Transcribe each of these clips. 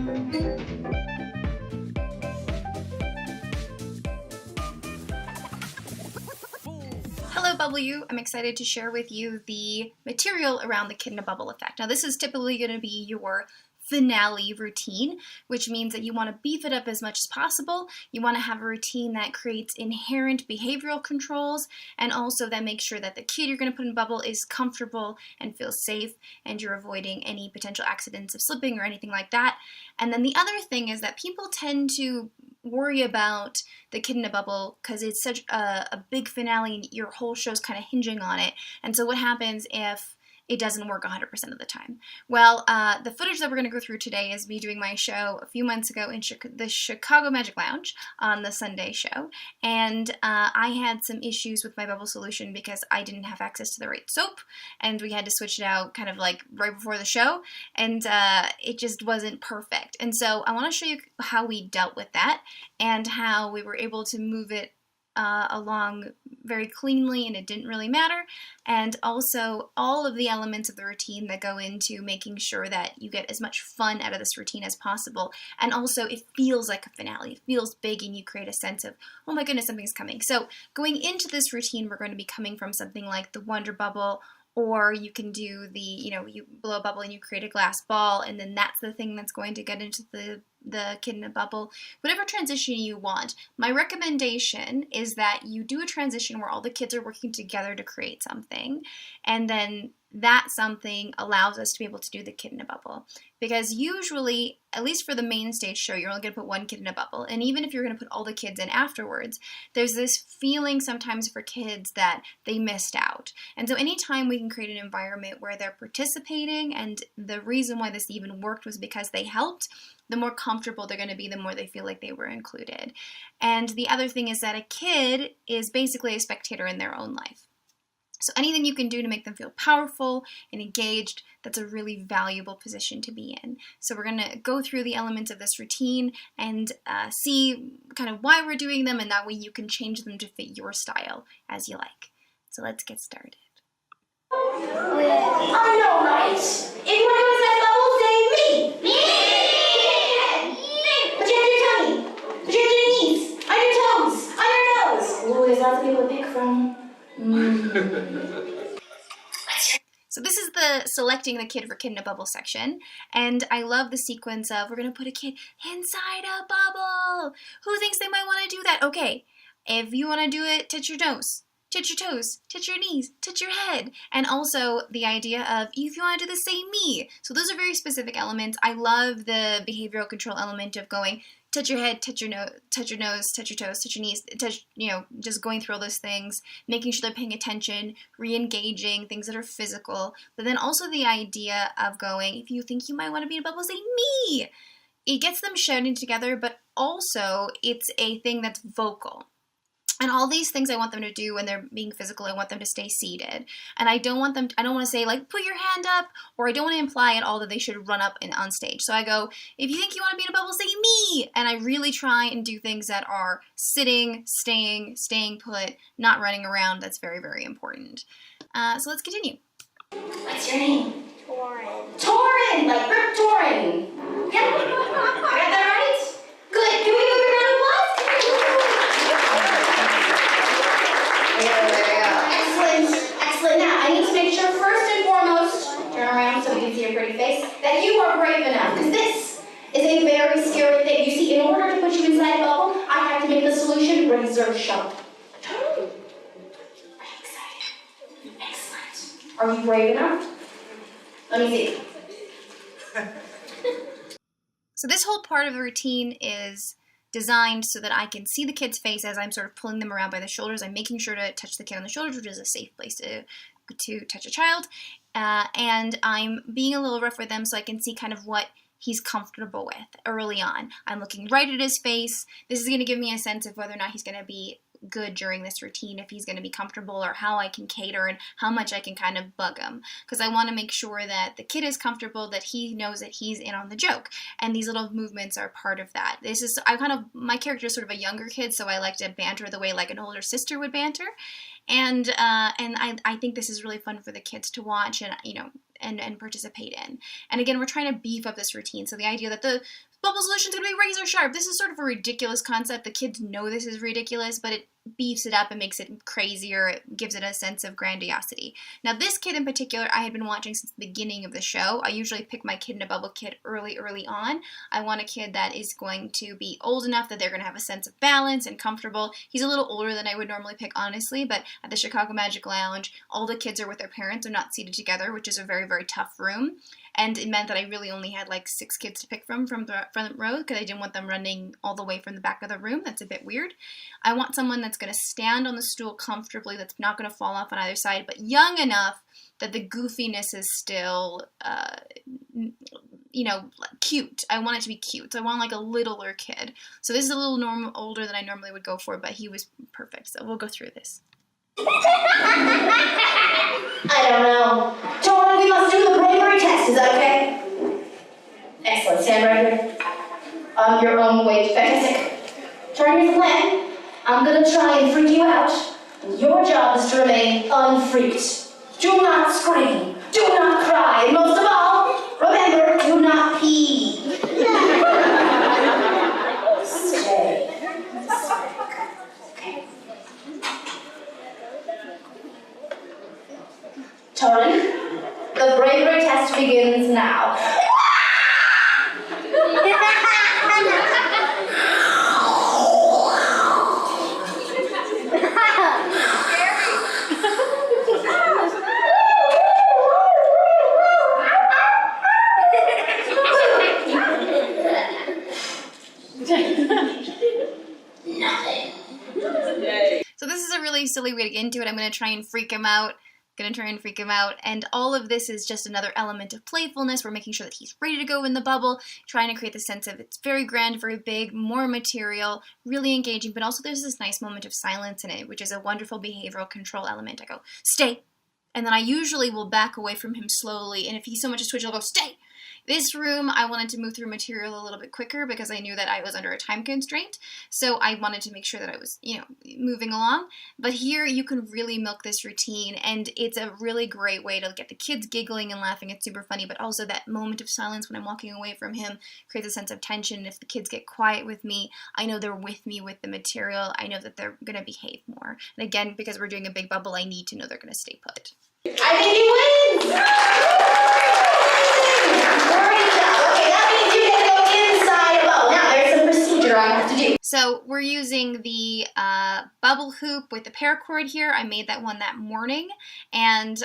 Hello Bubble You! I'm excited to share with you the material around the Kid in a Bubble effect. Now this is typically going to be your finale routine, which means that you want to beef it up as much as possible. You want to have a routine that creates inherent behavioral controls and also that makes sure that the kid you're going to put in bubble is comfortable and feels safe and you're avoiding any potential accidents of slipping or anything like that. And then the other thing is that people tend to worry about the Kid in a Bubble because it's such a big finale and your whole show's kind of hinging on it. And so what happens if it doesn't work 100% of the time? Well, the footage that we're going to go through today is me doing my show a few months ago in the Chicago Magic Lounge on the Sunday show, and I had some issues with my bubble solution because I didn't have access to the right soap, and we had to switch it out kind of like right before the show, and it just wasn't perfect. And so I want to show you how we dealt with that and how we were able to move it along very cleanly and it didn't really matter, and also all of the elements of the routine that go into making sure that you get as much fun out of this routine as possible, and also it feels like a finale, it feels big, and you create a sense of, oh my goodness, something's coming. So going into this routine, we're going to be coming from something like the Wonder Bubble, or you can do the, you blow a bubble and you create a glass ball, and then that's the thing that's going to get into the Kid in a Bubble. Whatever transition you want. My recommendation is that you do a transition where all the kids are working together to create something, and then that something allows us to be able to do the Kid in a Bubble. Because usually, at least for the main stage show, you're only going to put one kid in a bubble. And even if you're going to put all the kids in afterwards, there's this feeling sometimes for kids that they missed out. And so anytime we can create an environment where they're participating, and the reason why this even worked was because they helped, the more comfortable they're going to be, the more they feel like they were included. And the other thing is that a kid is basically a spectator in their own life. So anything you can do to make them feel powerful and engaged, that's a really valuable position to be in. So we're going to go through the elements of this routine and see kind of why we're doing them, and that way you can change them to fit your style as you like. So let's get started. I know, right? Anyone who has that bubble, say me! Me! Put your hand on your tummy. Put your hand on your knees. On your toes. On your nose. Ooh, there's lots of people to pick from. So this is the selecting the kid for Kid in a Bubble section, and I love the sequence of we're going to put a kid inside a bubble. Who thinks they might want to do that? Okay, if you want to do it, touch your nose, touch your toes, touch your knees, touch your head, and also the idea of if you want to do the same me. So those are very specific elements. I love the behavioral control element of going touch your head, touch your nose, touch your toes, touch your knees, just going through all those things, making sure they're paying attention, re-engaging, things that are physical. But then also the idea of going, if you think you might want to be in a bubble, say me. It gets them shouting together, but also it's a thing that's vocal. And all these things I want them to do when they're being physical, I want them to stay seated. And I don't want to say like, put your hand up, or I don't want to imply at all that they should run up and on stage. So I go, if you think you want to be in a bubble, say me. And I really try and do things that are sitting, staying put, not running around. That's very, very important. So let's continue. What's your name? Torin. Torin! Like Rip Torn. Yeah? I got that right? Good. Can we give a round of applause? There we go. Excellent. Now, I need to make sure first and foremost, turn around so we can see your pretty face, that you are brave enough, because this is a very scary thing. You see, in order to put you inside a bubble, I have to make the solution razor sharp. Are you excited? Excellent. Are you brave enough? Let me see. So this whole part of the routine is designed so that I can see the kid's face as I'm sort of pulling them around by the shoulders. I'm making sure to touch the kid on the shoulders, which is a safe place to touch a child. And I'm being a little rough with them so I can see kind of what he's comfortable with early on. I'm looking right at his face. This is going to give me a sense of whether or not he's going to be good during this routine, if he's going to be comfortable, or how I can cater and how much I can kind of bug him, because I want to make sure that the kid is comfortable, that he knows that he's in on the joke, and these little movements are part of that. My character is sort of a younger kid, so I like to banter the way like an older sister would banter, and I think this is really fun for the kids to watch, and and participate in. And again, we're trying to beef up this routine. So the idea that the bubble solution is going to be razor sharp. This is sort of a ridiculous concept. The kids know this is ridiculous, but it beefs it up and makes it crazier. It gives it a sense of grandiosity. Now, this kid in particular, I had been watching since the beginning of the show. I usually pick my kid in a bubble kid early on. I want a kid that is going to be old enough that they're going to have a sense of balance and comfortable. He's a little older than I would normally pick, honestly, but at the Chicago Magic Lounge, all the kids are with their parents. They're not seated together, which is a very, very tough room. And it meant that I really only had like 6 kids to pick from the front row because I didn't want them running all the way from the back of the room. That's a bit weird. I want someone that's going to stand on the stool comfortably, that's not going to fall off on either side, but young enough that the goofiness is still, cute. I want it to be cute. So I want like a littler kid. So this is a little older than I normally would go for, but he was perfect. So we'll go through this. I don't know. Jordan, we must do the bravery test. Is that okay? Excellent. Stand right here. Your own weight. Fantastic. Jordan, here's the plan. I'm going to try and freak you out. And your job is to remain unfreaked. Do not scream. Do not cry. And most of all, remember, do not pee. Stay. Okay. Torrin, the bravery test begins now. So this is a really silly way to get into it. I'm going to try and freak him out. And all of this is just another element of playfulness. We're making sure that he's ready to go in the bubble, trying to create the sense of it's very grand, very big, more material, really engaging, but also there's this nice moment of silence in it, which is a wonderful behavioral control element. I go, stay. And then I usually will back away from him slowly, and if he so much as twitches, I'll go, stay. This room, I wanted to move through material a little bit quicker because I knew that I was under a time constraint. So I wanted to make sure that I was, moving along. But here you can really milk this routine, and it's a really great way to get the kids giggling and laughing. It's super funny, but also that moment of silence when I'm walking away from him creates a sense of tension. If the kids get quiet with me, I know they're with me with the material. I know that they're going to behave more. And again, because we're doing a big bubble, I need to know they're going to stay put. I think he wins! Great job. Okay, that means you can go inside a bubble. Now, there's some procedure I have to do. So we're using the bubble hoop with the paracord here. I made that one that morning. And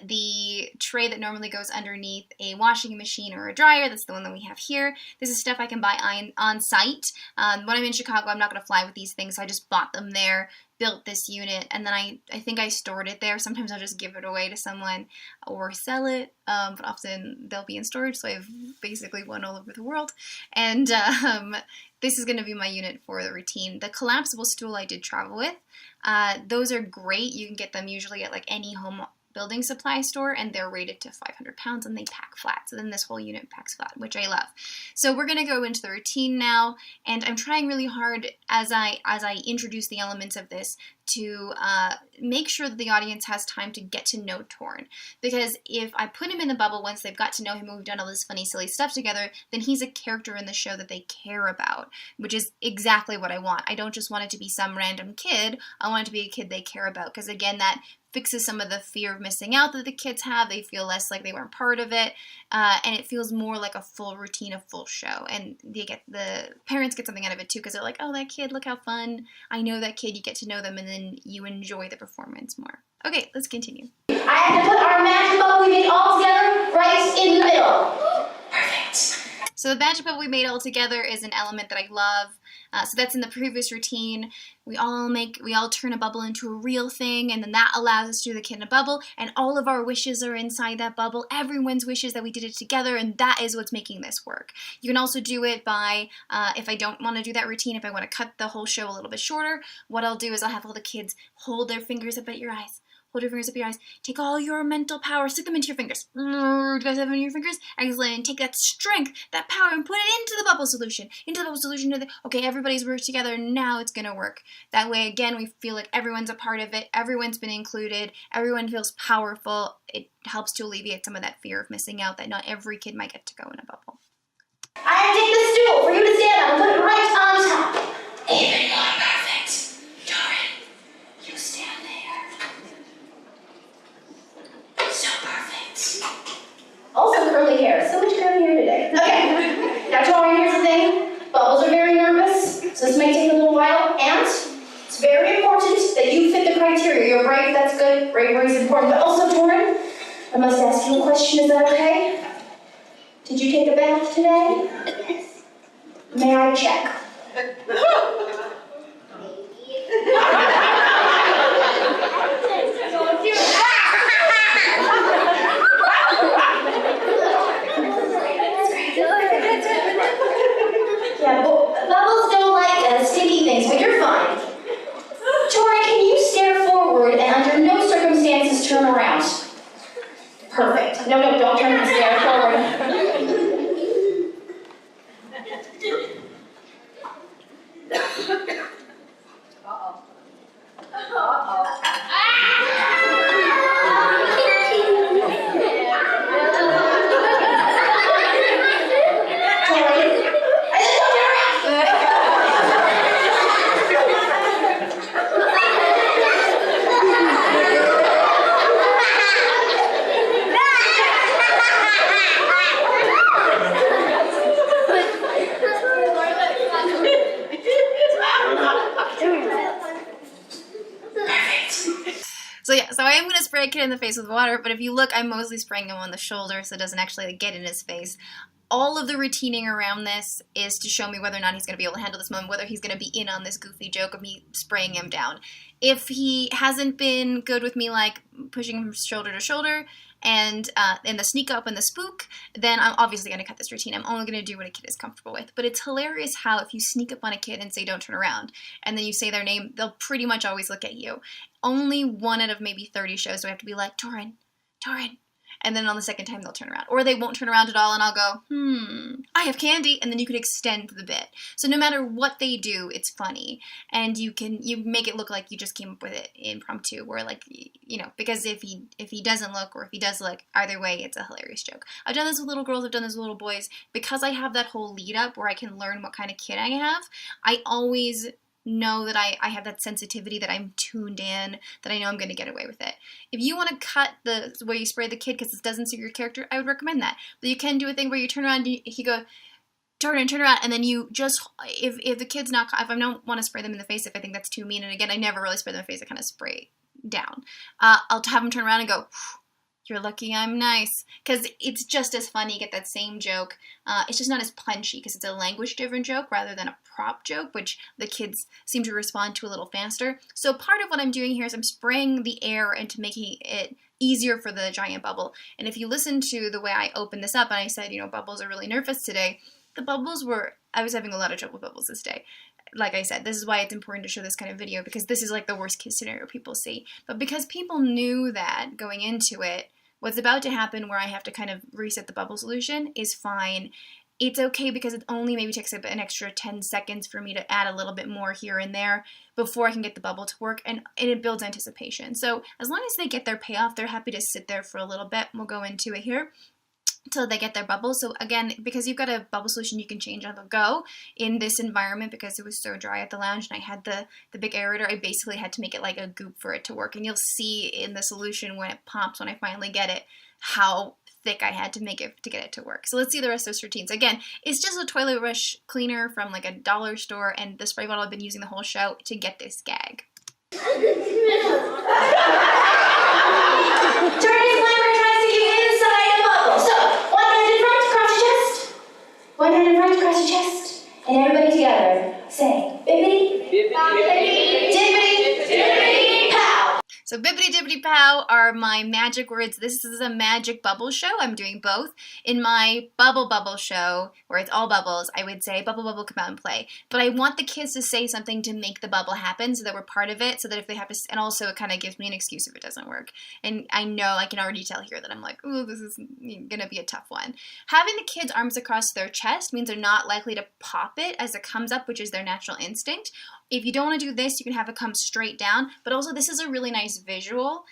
the tray that normally goes underneath a washing machine or a dryer, that's the one that we have here. This is stuff I can buy on site. When I'm in Chicago, I'm not going to fly with these things, so I just bought them there, built this unit, and then I think I stored it there. Sometimes I'll just give it away to someone or sell it, but often they'll be in storage, so I have basically one all over the world. And this is going to be my unit for the routine. The collapsible stool I did travel with. Those are great. You can get them usually at like any home building supply store, and they're rated to 500 pounds and they pack flat. So then this whole unit packs flat, which I love. So we're going to go into the routine now, and I'm trying really hard as I introduce the elements of this to make sure that the audience has time to get to know Torn. Because if I put him in the bubble once they've got to know him and we've done all this funny, silly stuff together, then he's a character in the show that they care about, which is exactly what I want. I don't just want it to be some random kid. I want it to be a kid they care about, because again, that fixes some of the fear of missing out that the kids have. They feel less like they weren't part of it, and it feels more like a full routine, a full show. And the parents get something out of it too, because they're like, oh, that kid, look how fun. I know that kid. You get to know them, and then you enjoy the performance more. Okay, let's continue. I have to put our magic bubble we made all together right in the middle. Perfect. So the magic bubble we made all together is an element that I love. So that's in the previous routine. We all turn a bubble into a real thing, and then that allows us to do the kid in a bubble, and all of our wishes are inside that bubble. Everyone's wishes that we did it together, and that is what's making this work. You can also do it by, if I don't want to do that routine, if I want to cut the whole show a little bit shorter, what I'll do is I'll have all the kids hold their fingers up at your eyes. hold your fingers up your eyes, take all your mental power, stick them into your fingers. Do you guys have it in your fingers? Excellent. Take that strength, that power, and put it into the bubble solution. Okay, everybody's worked together, now it's gonna work. That way, again, we feel like everyone's a part of it, everyone's been included, everyone feels powerful. It helps to alleviate some of that fear of missing out, that not every kid might get to go in a bubble. I take the stool for you to stand on and put it right on top. Even more perfect. Torin, you stand there. So perfect. Also curly hair. So much curly hair today. Okay. Now, Torin, here's the thing. Bubbles are very nervous, so this may take a little while, and it's very important that you fit the criteria. You're brave, that's good. Bravery is important. But also, Torin, I must ask you a question. Is that okay? Did you take a bath today? Yes. May I check? Yeah, bubbles don't like sticky things, but you're fine. Torin, can you stare forward and under no circumstances turn around? Perfect. No, don't turn and stare forward. So I am going to spray a kid in the face with water, but if you look, I'm mostly spraying him on the shoulder so it doesn't actually get in his face. All of the routining around this is to show me whether or not he's going to be able to handle this moment, whether he's going to be in on this goofy joke of me spraying him down. If he hasn't been good with me, like pushing him shoulder to shoulder, and in the sneak up and the spook, then I'm obviously going to cut this routine. I'm only going to do what a kid is comfortable with. But it's hilarious how if you sneak up on a kid and say, don't turn around, and then you say their name, they'll pretty much always look at you. Only 1 out of maybe 30 shows do I have to be like, Torin, Torin. And then on the second time, they'll turn around. Or they won't turn around at all, and I'll go, I have candy, and then you could extend the bit. So no matter what they do, it's funny. And you make it look like you just came up with it impromptu, where like, you know, because if he doesn't look, or if he does look, either way, it's a hilarious joke. I've done this with little girls, I've done this with little boys. Because I have that whole lead up where I can learn what kind of kid I have, I always know that I have that sensitivity, that I'm tuned in, that I know I'm going to get away with it. If you want to cut the way you spray the kid because it doesn't suit your character, I would recommend that. But you can do a thing where you turn around, you go, turn around, and then you just, if the kid's not, if I don't want to spray them in the face, if I think that's too mean, and again, I never really spray them in the face, I kind of spray down. I'll have them turn around and go, you're lucky I'm nice, because it's just as funny, you get that same joke. It's just not as punchy because it's a language-driven joke rather than a prop joke, which the kids seem to respond to a little faster. So part of what I'm doing here is I'm spraying the air into making it easier for the giant bubble. And if you listen to the way I opened this up, and I said, you know, bubbles are really nervous today, the bubbles were, I was having a lot of trouble with bubbles this day. Like I said, this is why it's important to show this kind of video, because this is like the worst case scenario people see. But because people knew that going into it, what's about to happen where I have to kind of reset the bubble solution is fine. It's okay because it only maybe takes an extra 10 seconds for me to add a little bit more here and there before I can get the bubble to work, and it builds anticipation. So as long as they get their payoff, they're happy to sit there for a little bit. We'll go into it here till they get their bubble. So again, because you've got a bubble solution you can change on the go in this environment, because it was so dry at the lounge and I had the big aerator, I basically had to make it like a goop for it to work. And you'll see in the solution when it pops, when I finally get it, how thick I had to make it to get it to work. So let's see the rest of those routines. Again, it's just a toilet brush cleaner from like a dollar store and the spray bottle I've been using the whole show to get this gag. One hand in front, across your chest, and everybody together say, bippity, bippity, dippity, dippity, pow. So bibbidi dibbidi pow are my magic words. This is a magic bubble show. I'm doing both. In my bubble show, where it's all bubbles, I would say bubble come out and play. But I want the kids to say something to make the bubble happen so that we're part of it, so that if they have to, and also it kind of gives me an excuse if it doesn't work. And I know I can already tell here that I'm like, ooh, this is gonna be a tough one. Having the kids' arms across their chest means they're not likely to pop it as it comes up, which is their natural instinct. If you don't want to do this, you can have it come straight down, but also this is a really nice visual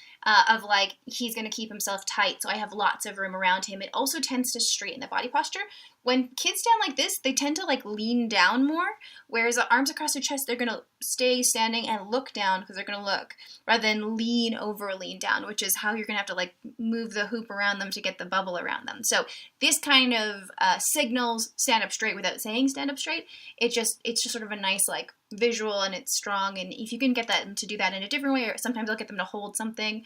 of like he's going to keep himself tight, so I have lots of room around him. It also tends to straighten the body posture. When kids stand like this, they tend to like lean down more, whereas the arms across their chest, they're going to stay standing and look down because they're going to look, rather than lean over or lean down, which is how you're going to have to like move the hoop around them to get the bubble around them. So this kind of signals stand up straight without saying stand up straight. It's just sort of a nice like visual, and it's strong, and if you can get them to do that in a different way, or sometimes I'll get them to hold something.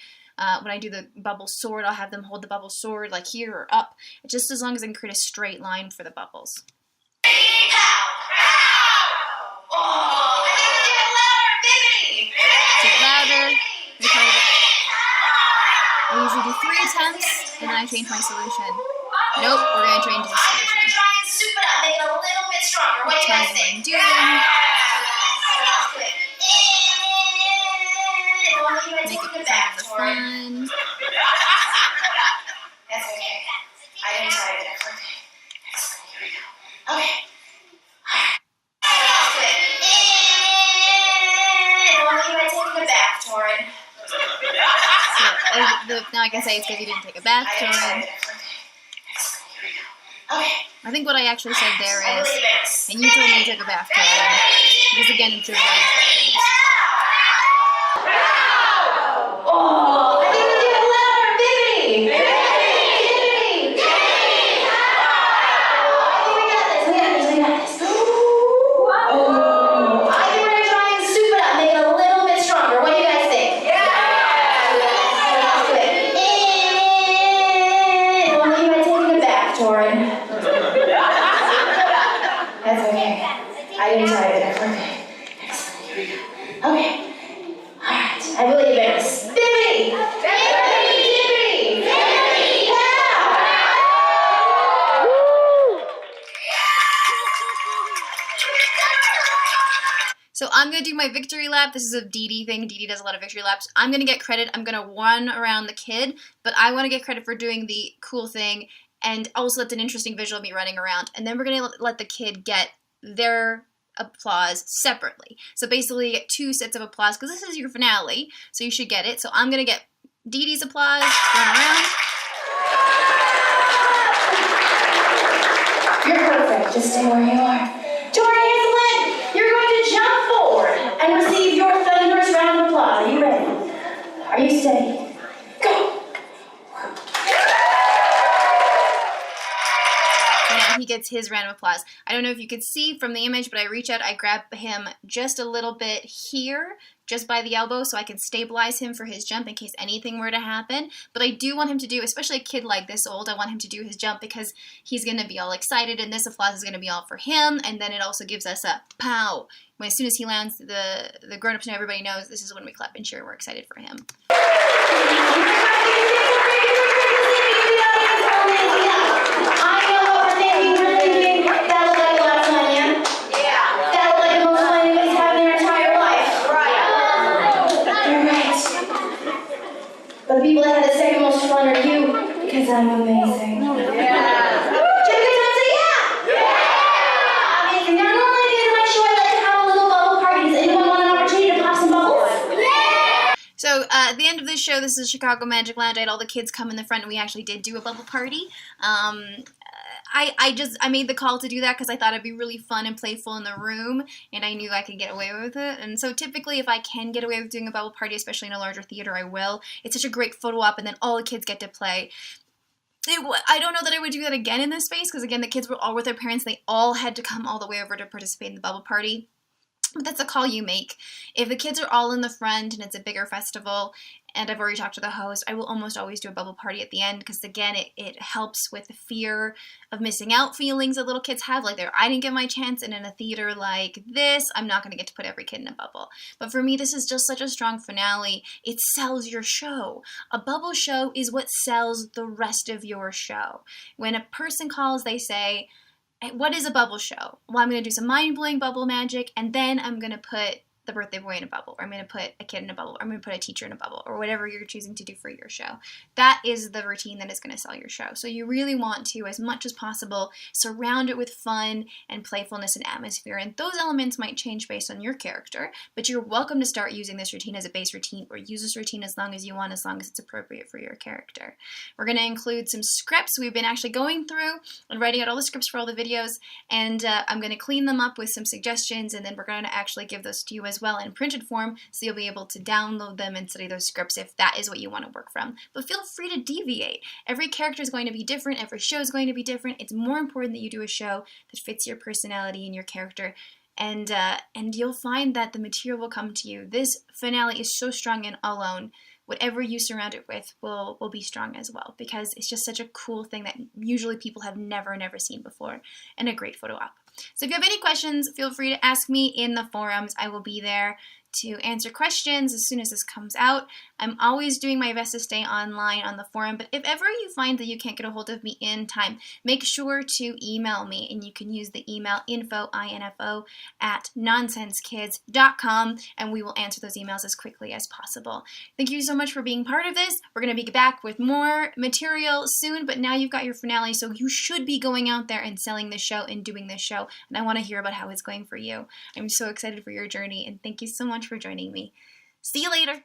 When I do the bubble sword, I'll have them hold the bubble sword like here or up, just as long as I can create a straight line for the bubbles. Say it louder. I usually do 3 attempts, and then I change my solution. Nope, we're going to change the solution. Make it a little bit stronger. What do you guys think? Doing. Make it part of the fun. That's okay. I didn't try it. Okay. Excellent. Here we go. Okay. Take a bath, Torin. So, now I can say it's because you didn't take a bath, Torin. Excellent. Here we go. Okay. I think what I actually said there is, and you told me to take a bath, Torin. Because again, it's your voice. Oh, I think we did it louder, Bibbidi! Bibbidi! I think we got this. Oh, I think we're gonna try and soup it up, make it a little bit stronger. What do you guys think? Well, you might take a bath, Torin. That's okay. I didn't try it. Okay. Excellent. Here we go. Okay. Alright, I believe in us. Bibbidi! Bibbidi! Bibbidi! So I'm going to do my victory lap. This is a Dee Dee thing. Dee Dee does a lot of victory laps. I'm going to get credit. I'm going to run around the kid, but I want to get credit for doing the cool thing, and also that's an interesting visual of me running around. And then we're going to let the kid get their applause separately. So basically you get 2 sets of applause because this is your finale, so you should get it. So I'm going to get Dee Dee's applause, run around. You're perfect. Just stay where you are. Tori Hazelett, you're going to jump forward and receive your thunderous round of applause. Are you ready? Are you steady? Go! He gets his round of applause. I don't know if you could see from the image, but I reach out, I grab him just a little bit here, just by the elbow, so I can stabilize him for his jump in case anything were to happen. But I do want him to do, especially a kid like this old, I want him to do his jump because he's going to be all excited, and this applause is going to be all for him, and then it also gives us a pow. When as soon as he lands, the grown-ups know, everybody knows this is when we clap and cheer. We're excited for him. But the people that had the second most fun are you, because I'm amazing. Yeah. Did you have a good time? Say yeah. Yeah. Amazing. Now, normally at the end of my show, I like to have a little bubble party. Does anyone want an opportunity to pop some bubbles? Yeah. So at the end of this show, this is Chicago Magic Lounge. I had all the kids come in the front, and we actually did do a bubble party. I made the call to do that because I thought it'd be really fun and playful in the room, and I knew I could get away with it. And so typically if I can get away with doing a bubble party, especially in a larger theater, I will. It's such a great photo op, and then all the kids get to play. I don't know that I would do that again in this space because, again, the kids were all with their parents. They all had to come all the way over to participate in the bubble party. But that's a call you make. If the kids are all in the front and it's a bigger festival, and I've already talked to the host, I will almost always do a bubble party at the end because, again, it helps with the fear of missing out feelings that little kids have. Like, I didn't get my chance, and in a theater like this, I'm not going to get to put every kid in a bubble. But for me, this is just such a strong finale. It sells your show. A bubble show is what sells the rest of your show. When a person calls, they say, what is a bubble show? Well, I'm going to do some mind-blowing bubble magic, and then I'm going to put the birthday boy in a bubble, or I'm going to put a kid in a bubble, or I'm going to put a teacher in a bubble, or whatever you're choosing to do for your show. That is the routine that is going to sell your show. So you really want to, as much as possible, surround it with fun and playfulness and atmosphere. And those elements might change based on your character, but you're welcome to start using this routine as a base routine, or use this routine as long as you want, as long as it's appropriate for your character. We're going to include some scripts. We've been actually going through and writing out all the scripts for all the videos, and I'm going to clean them up with some suggestions, and then we're going to actually give those to you as well in printed form, so you'll be able to download them and study those scripts if that is what you want to work from. But feel free to deviate. Every character is going to be different. Every show is going to be different. It's more important that you do a show that fits your personality and your character, and you'll find that the material will come to you. This finale is so strong and alone. Whatever you surround it with will be strong as well, because it's just such a cool thing that usually people have never seen before, and a great photo op. So if you have any questions, feel free to ask me in the forums. I will be there to answer questions as soon as this comes out. I'm always doing my best to stay online on the forum, but if ever you find that you can't get a hold of me in time, make sure to email me, and you can use the email info@nonsensekids.com, and we will answer those emails as quickly as possible. Thank you so much for being part of this. We're going to be back with more material soon, but now you've got your finale, so you should be going out there and selling this show and doing this show, and I want to hear about how it's going for you. I'm so excited for your journey, and thank you so much for joining me. See you later.